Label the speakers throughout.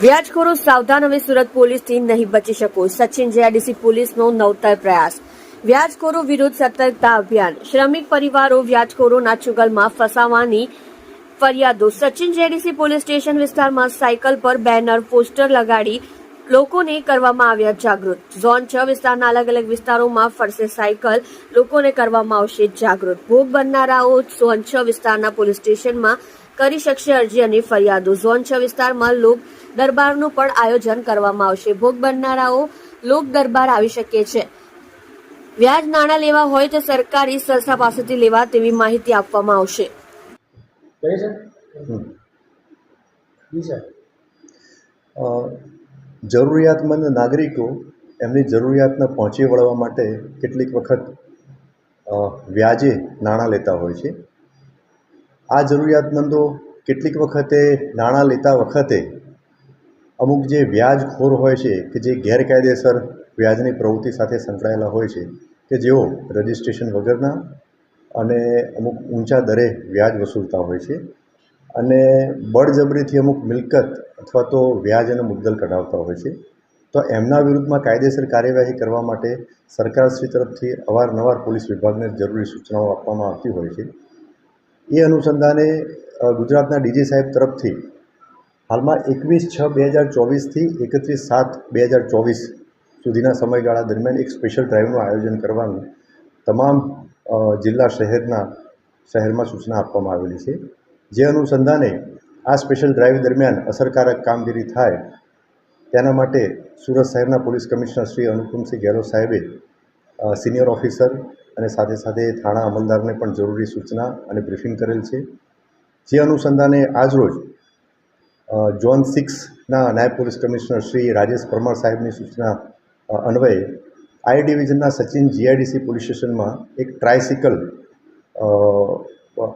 Speaker 1: વ્યાજખોરો સાવધાન, હવે સુરત પોલીસથી નહીં બચી શકો. સચિન જેઆઈડીસી પોલીસનો નવતર પ્રયાસ. વ્યાજખોરો વિરુદ્ધ સતર્કતા અભિયાન. શ્રમિક પરિવારો વ્યાજખોરોના ચુંગલમાં ફસાવાની ફરિયાદો. સચિન જેઆઈડીસી પોલીસ સ્ટેશન વિસ્તારમાં સાયકલ પર બેનર, પોસ્ટર લગાડી લોકોને કરવામાં આવ્યા જાગૃત. ઝોન 6 વિસ્તારના અલગ અલગ વિસ્તારોમાં ફરશે સાયકલ, લોકોને કરવામાં આવશે જાગૃત. ભોગ બનનારાઓ ઝોન 6 વિસ્તારના પોલીસ સ્ટેશનમાં કરી શકશે અરજી અને ફરિયાદો. ઝોન 6 વિસ્તારમાં લોક દરબારનું પણ આયોજન કરવામાં આવશે. ભોગ બનનારાઓ લોક દરબાર આવી શકે છે. વ્યાજ નાણાં લેવા હોય તો સરકારી સંસ્થા પાસેથી લેવા તેવી માહિતી આપવામાં આવશે.
Speaker 2: જરૂરિયાતમંદ નાગરિકો એમની જરૂરિયાતને પહોંચી વળવા માટે કેટલીક વખત વ્યાજે નાણાં લેતા હોય છે. આ જરૂરિયાતમંદો કેટલીક વખતે નાણાં લેતા વખતે અમુક જે વ્યાજખોર હોય છે કે જે ગેરકાયદેસર વ્યાજની પ્રવૃત્તિ સાથે સંકળાયેલા હોય છે કે જેઓ રજિસ્ટ્રેશન વગરના અને અમુક ઊંચા દરે વ્યાજ વસૂલતા હોય છે અને બળજબરીથી અમુક મિલકત અથવા તો વ્યાજ અને મુદ્દલ કઢાવતા હોય છે. તો એમના વિરુદ્ધમાં કાયદેસર કાર્યવાહી કરવા માટે સરકારશ્રી તરફથી અવારનવાર પોલીસ વિભાગને જરૂરી સૂચનાઓ આપવામાં આવતી હોય છે. એ અનુસંધાને ગુજરાતના ડીજી સાહેબ તરફથી હાલમાં 21/6/2024થી 31/7/2024 સુધીના સમયગાળા દરમિયાન એક સ્પેશિયલ ડ્રાઈવનું આયોજન કરવાનું તમામ જિલ્લા શહેરમાં સૂચના આપવામાં આવેલી છે. જે અનુસંધાને આ સ્પેશિયલ ડ્રાઈવ દરમિયાન અસરકારક કામગીરી થાય તેના માટે સુરત શહેરના પોલીસ કમિશનર શ્રી અનુપમસિંહ ગેહલોત સાહેબે સિનિયર ઓફિસર અને સાથે સાથે થાણા અમલદારને પણ જરૂરી સૂચના અને બ્રીફિંગ કરેલ છે. જે અનુસંધાને આજરોજ ઝોન 6ના નાયબ પોલીસ કમિશનર શ્રી રાજેશ પરમાર સાહેબની સૂચના અન્વયે આઈ ડિવિઝનના સચિન જીઆઈડીસી પોલીસ સ્ટેશનમાં એક ટ્રાયસિકલ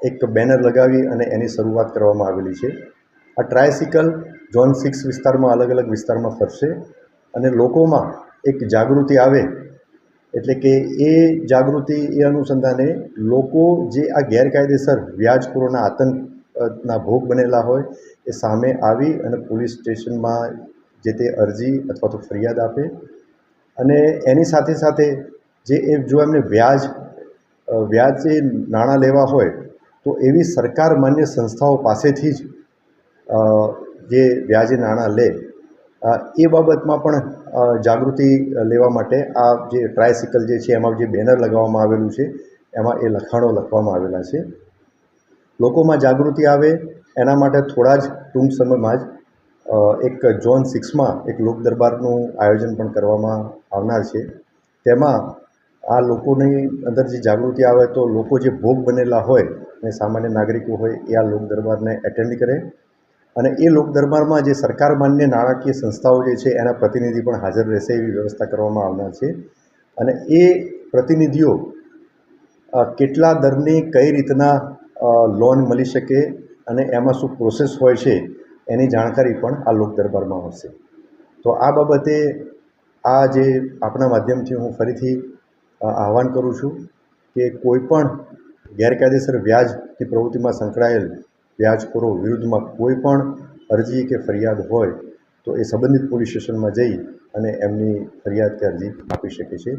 Speaker 2: એક બેનર લગાવી અને એની શરૂઆત કરવામાં આવેલી છે. આ ટ્રાયસિકલ ઝોન 6 વિસ્તારમાં અલગ અલગ વિસ્તારમાં ફરશે અને લોકોમાં એક જાગૃતિ આવે, એટલે કે એ જાગૃતિ એ અનુસંધાને લોકો જે આ ગેરકાયદેસર વ્યાજખોરોના આતંકના ભોગ બનેલા હોય એ સામે આવી અને પોલીસ સ્ટેશનમાં જે તે અરજી અથવા તો ફરિયાદ આપે અને એની સાથે સાથે જો એમને વ્યાજે નાણાં લેવા હોય તો એવી સરકાર માન્ય સંસ્થાઓ પાસેથી જ જે વ્યાજે નાણાં લે એ બાબતમાં પણ જાગૃતિ લેવા માટે આ જે ટ્રાયસિકલ જે છે એમાં જે બેનર લગાવવામાં આવેલું છે એમાં એ લખાણો લખવામાં આવેલા છે. લોકોમાં જાગૃતિ આવે એના માટે થોડા જ ટૂંક સમયમાં જ એક ઝોન 6માં એક લોક દરબારનું આયોજન પણ કરવામાં આવનાર છે. તેમાં આ લોકોની અંદર જે જાગૃતિ આવે તો લોકો જે ભોગ બનેલા હોય અને સામાન્ય નાગરિકો હોય એ આ લોક દરબારને એટેન્ડ કરે અને એ લોક દરબારમાં જે સરકાર માન્ય નાણાકીય સંસ્થાઓ જે છે એના પ્રતિનિધિ પણ હાજર રહેશે એવી વ્યવસ્થા કરવામાં આવનાર છે. અને એ પ્રતિનિધિઓ કેટલા દરની કઈ રીતના લોન મળી શકે અને એમાં શું પ્રોસેસ હોય છે એની જાણકારી પણ આ લોક દરબારમાં મળશે. તો આ બાબતે આ જે આપણા માધ્યમથી હું ફરીથી આહવાન કરું છું કે કોઈ પણ ગેરકાયદેસર વ્યાજની પ્રવૃત્તિમાં સંકળાયેલ વ્યાજખોરો વિરુદ્ધમાં કોઈ પણ અરજી કે ફરિયાદ હોય તો એ સંબંધિત પોલીસ સ્ટેશનમાં જઈ અને એમની ફરિયાદ કે અરજી આપી શકે છે.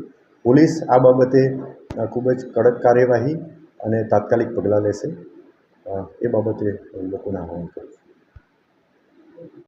Speaker 2: પોલીસ આ બાબતે ખૂબ જ કડક કાર્યવાહી અને તાત્કાલિક પગલાં લેશે એ બાબતે લોકોને આહવાન કરું છું.